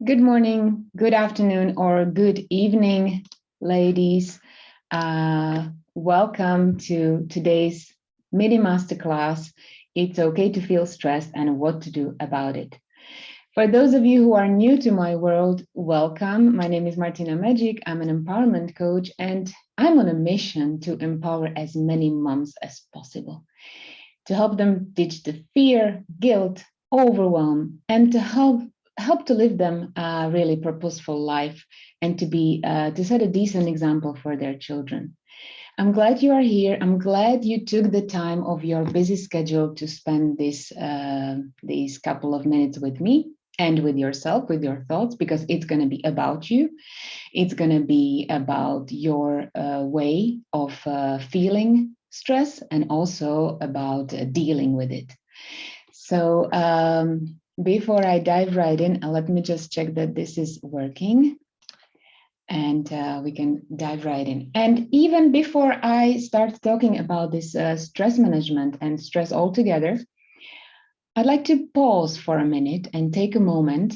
Good morning, good afternoon, or good evening, ladies. Welcome to today's mini masterclass. It's okay to feel stressed and what to do about it. For those of you who are new to my world, welcome. My name is Martina. I'm an empowerment coach, and I'm on a mission to empower as many moms as possible, to help them ditch the fear, guilt, overwhelm, and to help to live them a really purposeful life and to set a decent example for their children. I'm glad you are here. I'm glad you took the time of your busy schedule to spend these couple of minutes with me and with yourself, with your thoughts, because it's going to be about you. It's going to be about your way of feeling stress and also about dealing with it. So before I dive right in, let me just check that this is working and we can dive right in. And even before I start talking about this stress management and stress altogether, I'd like to pause for a minute and take a moment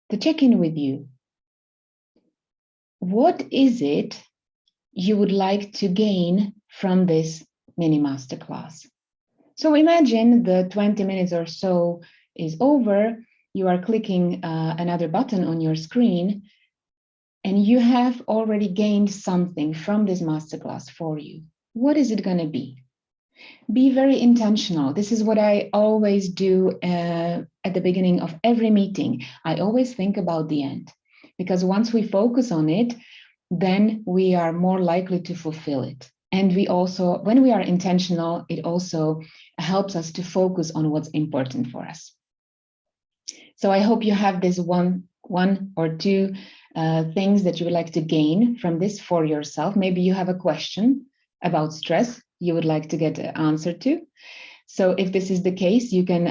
to check in with you. What is it you would like to gain from this mini masterclass? So imagine the 20 minutes or so is over, you are clicking another button on your screen, and you have already gained something from this masterclass for you. What is it going to be? Be very intentional. This is what I always do at the beginning of every meeting. I always think about the end, because once we focus on it, then we are more likely to fulfill it. And we also, when we are intentional, it also helps us to focus on what's important for us. So I hope you have this one or two things that you would like to gain from this for yourself. Maybe you have a question about stress you would like to get an answer to. So if this is the case, you can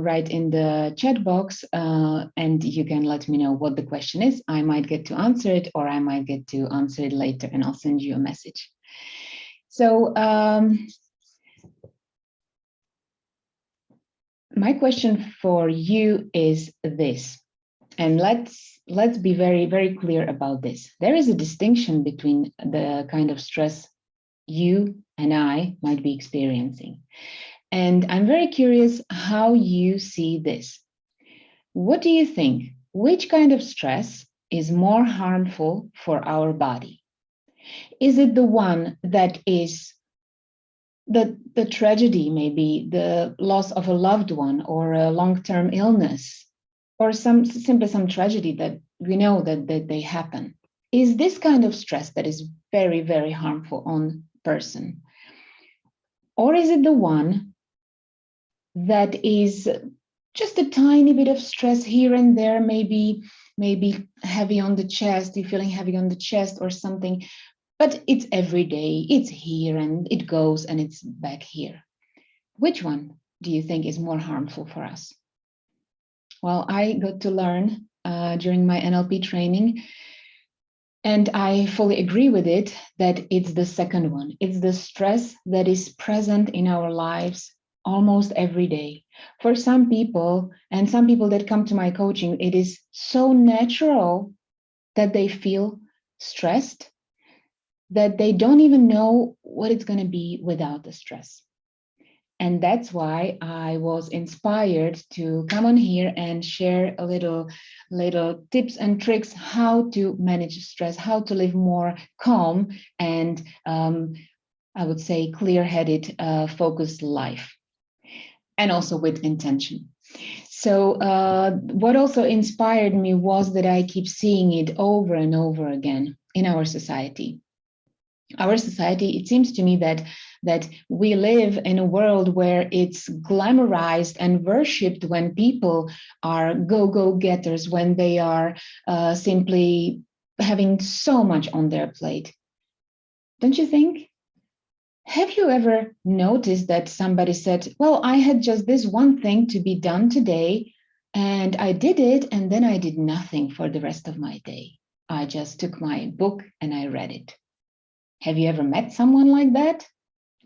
write in the chat box and you can let me know what the question is. I might get to answer it, or I might get to answer it later, and I'll send you a message. So my question for you is this, and let's be very, very clear about this. There is a distinction between the kind of stress you and I might be experiencing. And I'm very curious how you see this. What do you think? Which kind of stress is more harmful for our body? Is it the one that is the tragedy, maybe the loss of a loved one or a long-term illness, or simply some tragedy that we know that they happen? Is this kind of stress that is very, very harmful on person? Or is it the one that is just a tiny bit of stress here and there, maybe heavy on the chest, you're feeling heavy on the chest or something, but it's every day, it's here and it goes and it's back here? Which one do you think is more harmful for us? Well, I got to learn during my NLP training, and I fully agree with it, that it's the second one. It's the stress that is present in our lives almost every day. For some people, and some people that come to my coaching, it is so natural that they feel stressed that they don't even know what it's going to be without the stress. And that's why I was inspired to come on here and share a little tips and tricks how to manage stress, how to live more calm and I would say clear-headed, focused life, and also with intention. So what also inspired me was that I keep seeing it over and over again in our society. Our society, it seems to me that we live in a world where it's glamorized and worshipped when people are go-getters, when they are simply having so much on their plate. Don't you think? Have you ever noticed that somebody said, well, I had just this one thing to be done today, and I did it, and then I did nothing for the rest of my day. I just took my book and I read it. Have you ever met someone like that?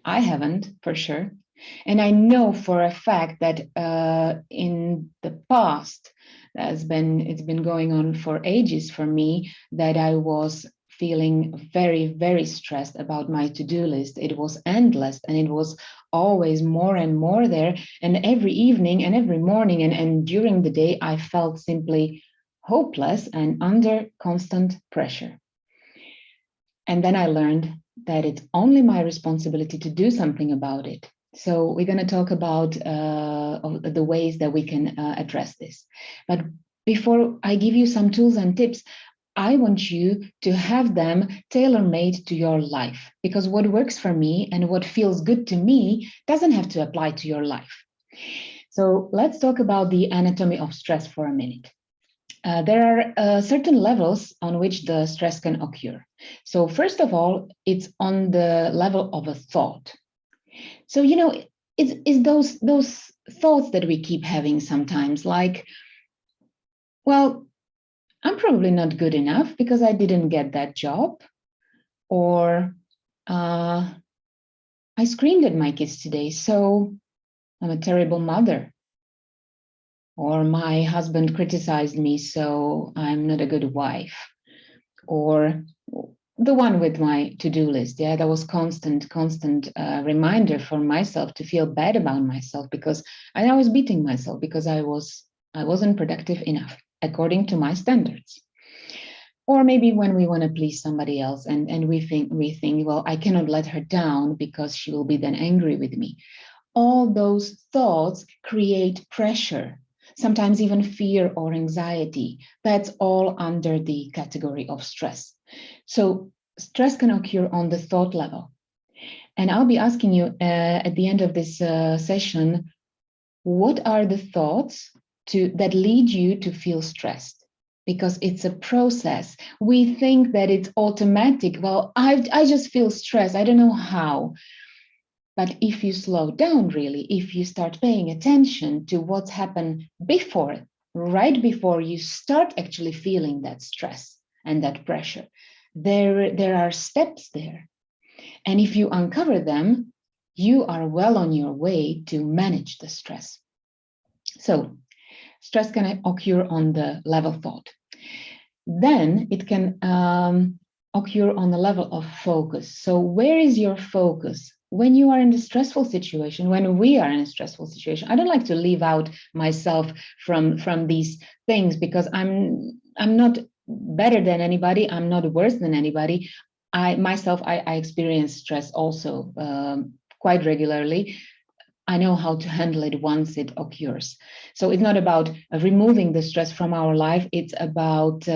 I haven't, for sure. And I know for a fact that in the past, It's been going on for ages for me, that I was feeling very, very stressed about my to-do list. It was endless, and it was always more and more there. And every evening and every morning and during the day, I felt simply hopeless and under constant pressure. And then I learned that it's only my responsibility to do something about it. So we're going to talk about the ways that we can address this. But before I give you some tools and tips, I want you to have them tailor-made to your life, because what works for me and what feels good to me doesn't have to apply to your life. So let's talk about the anatomy of stress for a minute. There are certain levels on which the stress can occur. So first of all, it's on the level of a thought. So, it's those thoughts that we keep having sometimes, like, well, I'm probably not good enough because I didn't get that job, or I screamed at my kids today, so I'm a terrible mother. Or my husband criticized me, so I'm not a good wife. Or the one with my to-do list. Yeah, that was constant reminder for myself to feel bad about myself, because I was beating myself because I wasn't productive enough according to my standards. Or maybe when we want to please somebody else and we think, well, I cannot let her down because she will be then angry with me. All those thoughts create pressure, sometimes even fear or anxiety. That's all under the category of stress. So stress can occur on the thought level. And I'll be asking you at the end of this session, what are the thoughts that lead you to feel stressed? Because it's a process. We think that it's automatic. Well, I just feel stressed. I don't know how. But if you slow down, really, if you start paying attention to what's happened before, right before you start actually feeling that stress and that pressure, there are steps there. And if you uncover them, you are well on your way to manage the stress. So stress can occur on the level thought. Then it can occur on the level of focus. So where is your focus? When you are in a stressful situation, when we are in a stressful situation, I don't like to leave out myself from these things, because I'm not better than anybody. I'm not worse than anybody. I experience stress also quite regularly. I know how to handle it once it occurs. So it's not about removing the stress from our life. It's about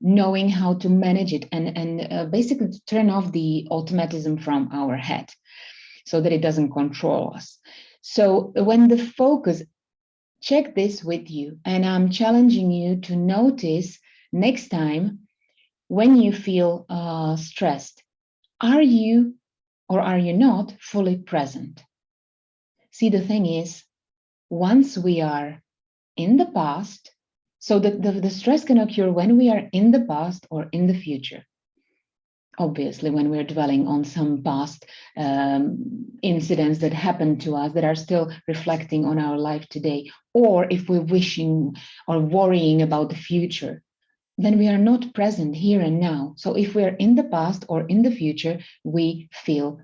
knowing how to manage it and basically to turn off the automatism from our head so that it doesn't control us. So when the focus, check this with you, and I'm challenging you to notice next time when you feel stressed, are you or are you not fully present? See, the thing is, once we are in the past, so the stress can occur when we are in the past or in the future. Obviously, when we're dwelling on some past incidents that happened to us that are still reflecting on our life today, or if we're wishing or worrying about the future, then we are not present here and now. So if we're in the past or in the future, we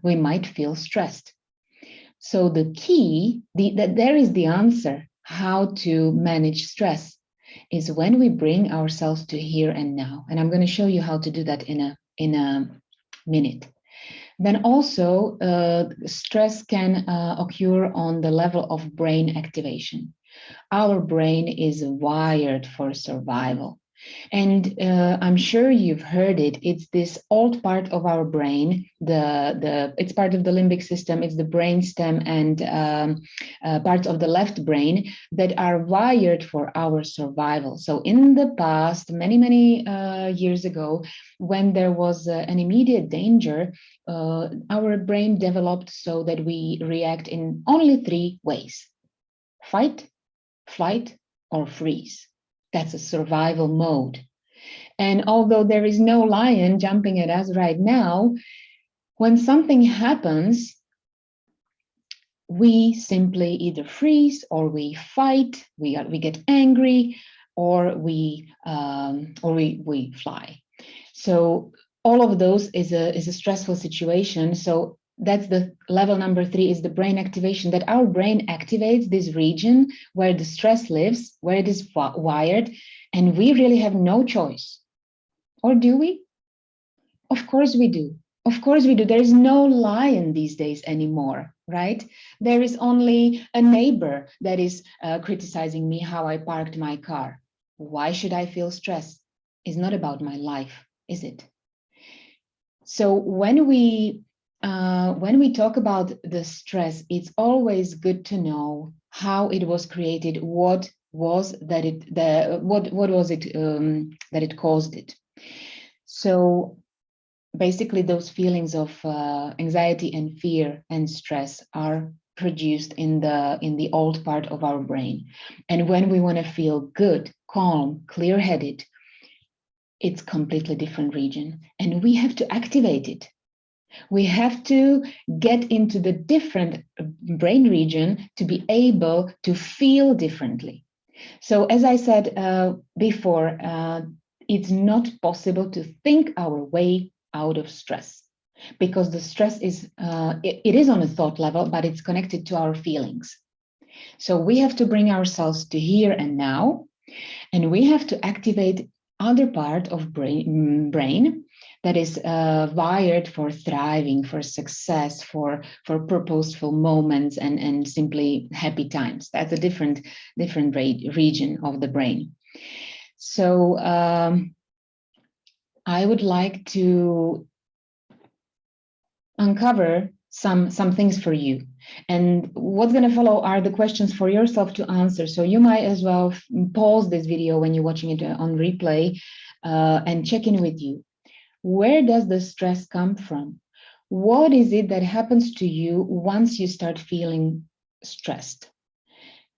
might feel stressed. So the key, there is the answer how to manage stress, is when we bring ourselves to here and now. And I'm going to show you how to do that in a minute. Then also, stress can occur on the level of brain activation. Our brain is wired for survival. And I'm sure you've heard it. It's this old part of our brain. It's part of the limbic system. It's the brain stem and parts of the left brain that are wired for our survival. So in the past, many years ago, when there was an immediate danger, our brain developed so that we react in only 3 ways: fight, flight, or freeze. That's a survival mode. And although there is no lion jumping at us right now, when something happens, we simply either freeze or we fight, we get angry, or we fly. So all of those is a stressful situation. So that's the level number 3, is the brain activation, that our brain activates this region where the stress lives, where it is wired, and we really have no choice. Or do we? Of course we do. Of course we do. There is no lion these days anymore, right? There is only a neighbor that is criticizing me how I parked my car. Why should I feel stressed? It's not about my life, is it? So when we talk about the stress, it's always good to know how it was created, what was that it caused it. So basically, those feelings of anxiety and fear and stress are produced in the old part of our brain. And when we want to feel good, calm, clear-headed, it's completely different region, and we have to activate it. We have to get into the different brain region to be able to feel differently. So as I said before, it's not possible to think our way out of stress, because the stress is it is on a thought level, but it's connected to our feelings. So we have to bring ourselves to here and now, and we have to activate other part of brain that is wired for thriving, for success, for purposeful moments, and simply happy times. That's a different region of the brain. So I would like to uncover some things for you. And what's going to follow are the questions for yourself to answer. So you might as well pause this video when you're watching it on replay and check in with you. Where does the stress come from? What is it that happens to you once you start feeling stressed?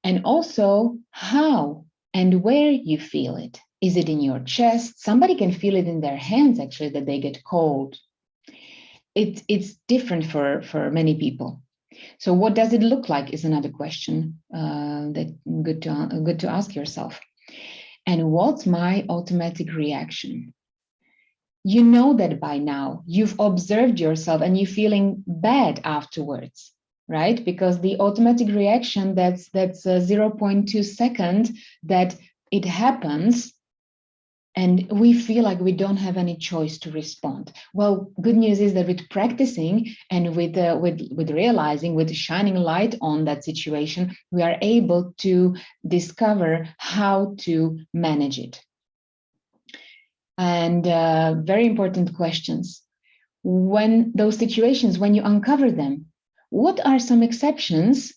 And also, how and where you feel it. Is it in your chest? Somebody can feel it in their hands, actually, that they get cold. It's different for many people. So what does it look like is another question that good to ask yourself. And what's my automatic reaction? You know that by now. You've observed yourself and you're feeling bad afterwards, right? Because the automatic reaction, that's 0.2 seconds that it happens, and we feel like we don't have any choice to respond. Well, good news is that with practicing and with realizing, with shining light on that situation, we are able to discover how to manage it. And very important questions. When those situations, when you uncover them, what are some exceptions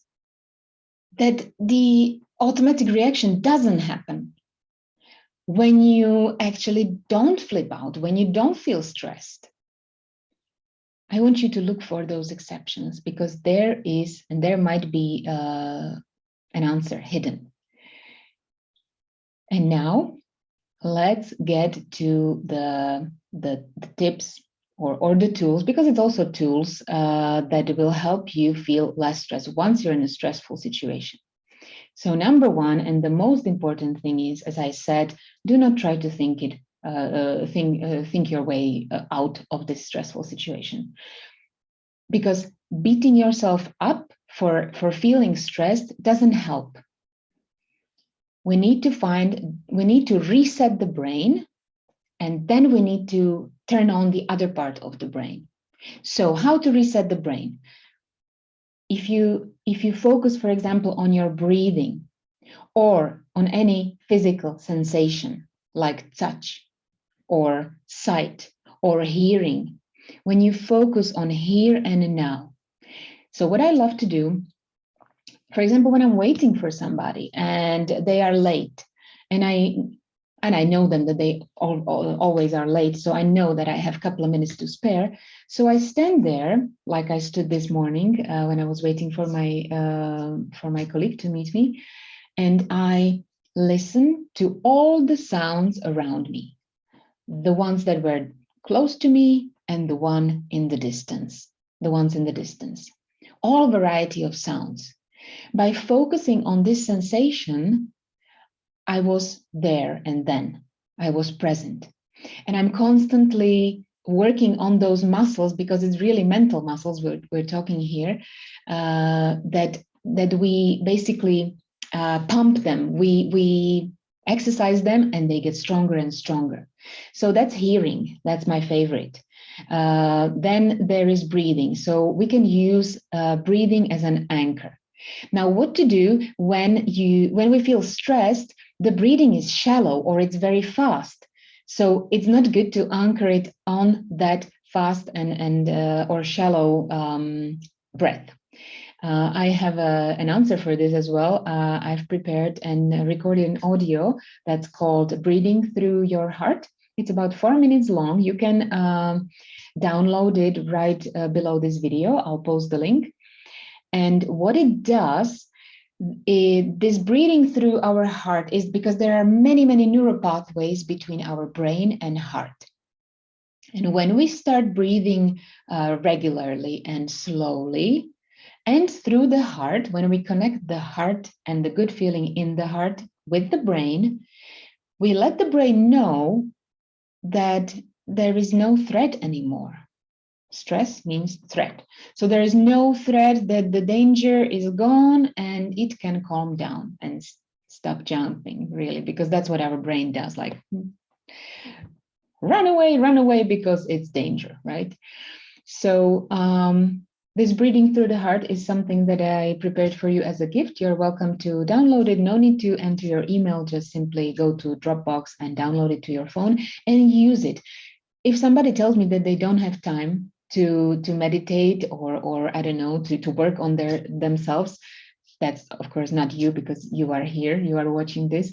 that the automatic reaction doesn't happen? When you actually don't flip out, when you don't feel stressed, I want you to look for those exceptions, because there is, and there might be an answer hidden. And now let's get to the tips or the tools, because it's also tools that will help you feel less stressed once you're in a stressful situation. So number one, and the most important thing is, as I said, do not try to think your way out of this stressful situation, because beating yourself up for feeling stressed doesn't help. We need to reset the brain, and then we need to turn on the other part of the brain. So how to reset the brain? If you focus, for example, on your breathing or on any physical sensation like touch or sight or hearing, when you focus on here and now. So what I love to do, for example, when I'm waiting for somebody and they are late, and I know them, that they always are late, so I know that I have a couple of minutes to spare. So I stand there, like I stood this morning when I was waiting for my colleague to meet me, and I listen to all the sounds around me, the ones that were close to me and the ones in the distance, all variety of sounds. By focusing on this sensation, I was there and then. I was present. And I'm constantly working on those muscles, because it's really mental muscles we're talking here, that we basically pump them. We exercise them and they get stronger and stronger. So that's hearing. That's my favorite. Then there is breathing. So we can use breathing as an anchor. Now, what to do when we feel stressed? The breathing is shallow or it's very fast. So it's not good to anchor it on that fast and or shallow breath. I have an answer for this as well. I've prepared and recorded an audio that's called Breathing Through Your Heart. It's about 4 minutes long. You can download it right below this video. I'll post the link. And what it does, this breathing through our heart, is because there are many, many neural pathways between our brain and heart. And when we start breathing regularly and slowly and through the heart, when we connect the heart and the good feeling in the heart with the brain, we let the brain know that there is no threat anymore. Stress means threat. So there is no threat, that the danger is gone and it can calm down and stop jumping, really, because that's what our brain does, like run away because it's danger, right? So this breathing through the heart is something that I prepared for you as a gift. You're welcome to download it. No need to enter your email, just simply go to Dropbox and download it to your phone and use it. If somebody tells me that they don't have time to meditate or I don't know, to work on themselves, that's of course not you, because you are here, you are watching this.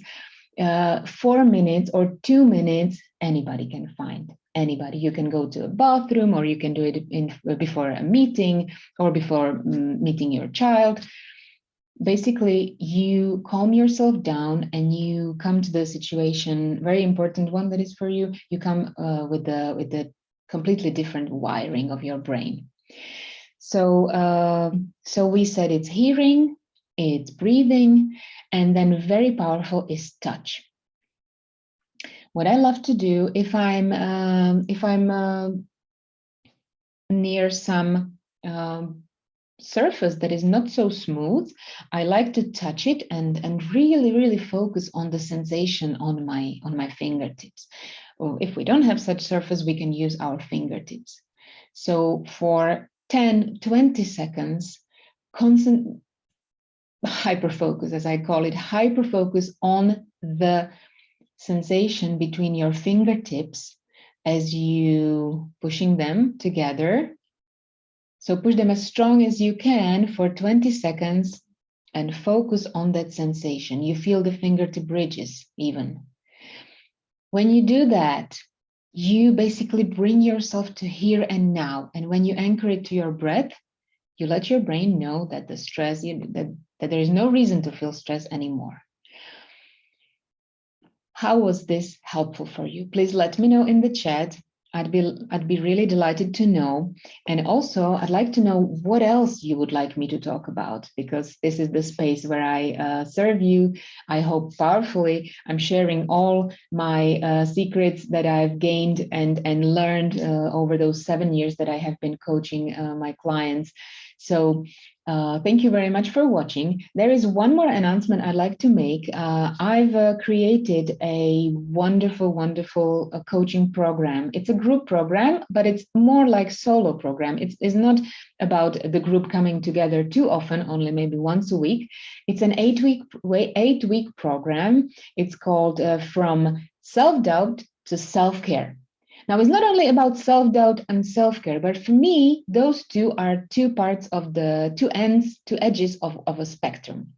4 minutes or 2 minutes, anybody can find. Anybody. You can go to a bathroom, or you can do it before a meeting or before meeting your child. Basically, you calm yourself down and you come to the situation, very important one that is for you. You come with the completely different wiring of your brain. So we said it's hearing, it's breathing, and then very powerful is touch. What I love to do, if I'm near some surface that is not so smooth, I like to touch it and really focus on the sensation on my fingertips. Or if we don't have such surface, we can use our fingertips. So for 10-20 seconds, constant hyperfocus, as I call it, hyperfocus on the sensation between your fingertips as you pushing them together. So push them as strong as you can for 20 seconds and focus on that sensation. You feel the fingertip ridges even. When you do that, you basically bring yourself to here and now. And when you anchor it to your breath, you let your brain know that the stress, that there is no reason to feel stress anymore. How was this helpful for you? Please let me know in the chat. I'd be really delighted to know. And also, I'd like to know what else you would like me to talk about, because this is the space where I serve you. I hope powerfully. I'm sharing all my secrets that I've gained and learned over those 7 years that I have been coaching my clients. So thank you very much for watching. There is one more announcement I'd like to make. I've created a wonderful coaching program. It's a group program, but it's more like solo program. It's not about the group coming together too often, only maybe once a week. It's an 8-week program. It's called From Self-Doubt to Self-Care. Now, it's not only about self-doubt and self-care, but for me, those two are two parts of the two edges of a spectrum.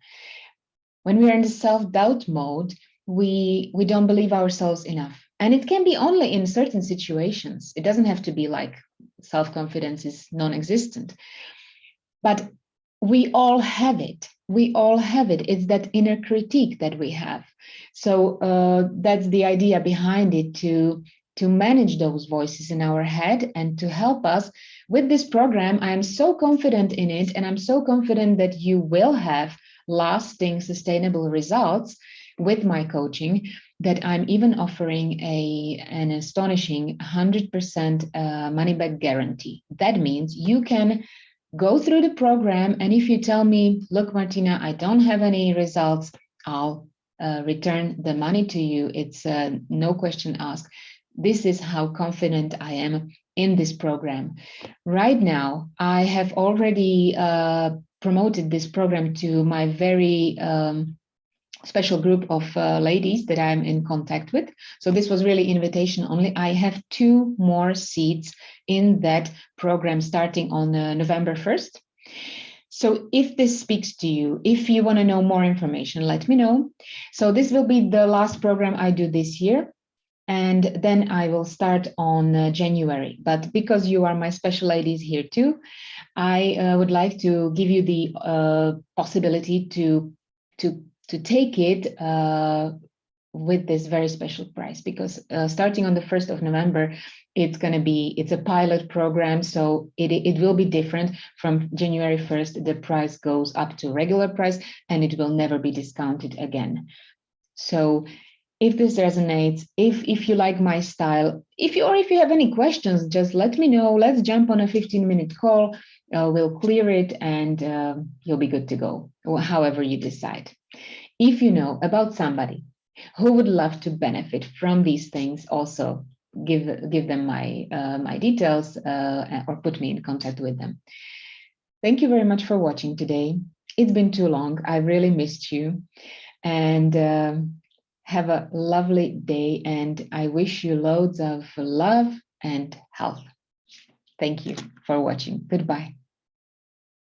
When we are in the self-doubt mode, we don't believe ourselves enough. And it can be only in certain situations. It doesn't have to be like self-confidence is non-existent. But we all have it. We all have it. It's that inner critique that we have. So that's the idea behind it, to manage those voices in our head and to help us with this program. I am so confident in it, and I'm so confident that you will have lasting sustainable results with my coaching, that I'm even offering an astonishing 100% money back guarantee. That means you can go through the program, and if you tell me, look, Martina, I don't have any results, I'll return the money to you. It's no question asked. This is how confident I am in this program. Right now, I have already promoted this program to my very special group of ladies that I'm in contact with. So this was really invitation only. I have 2 more seats in that program starting on November 1st. So if this speaks to you, if you want to know more information, let me know. So this will be the last program I do this year. And then I will start on January. But because you are my special ladies here too, I would like to give you the possibility to take it with this very special price, because starting on the 1st of November, it's a pilot program, so it will be different. From January 1st, the price goes up to regular price, and it will never be discounted again. So if this resonates, if you like my style, if you have any questions, just let me know. Let's jump on a 15-minute call. We'll clear it, and you'll be good to go, however you decide. If you know about somebody who would love to benefit from these things, also give them my details or put me in contact with them. Thank you very much for watching today. It's been too long. I really missed you. And have a lovely day, and I wish you loads of love and health. Thank you for watching. Goodbye.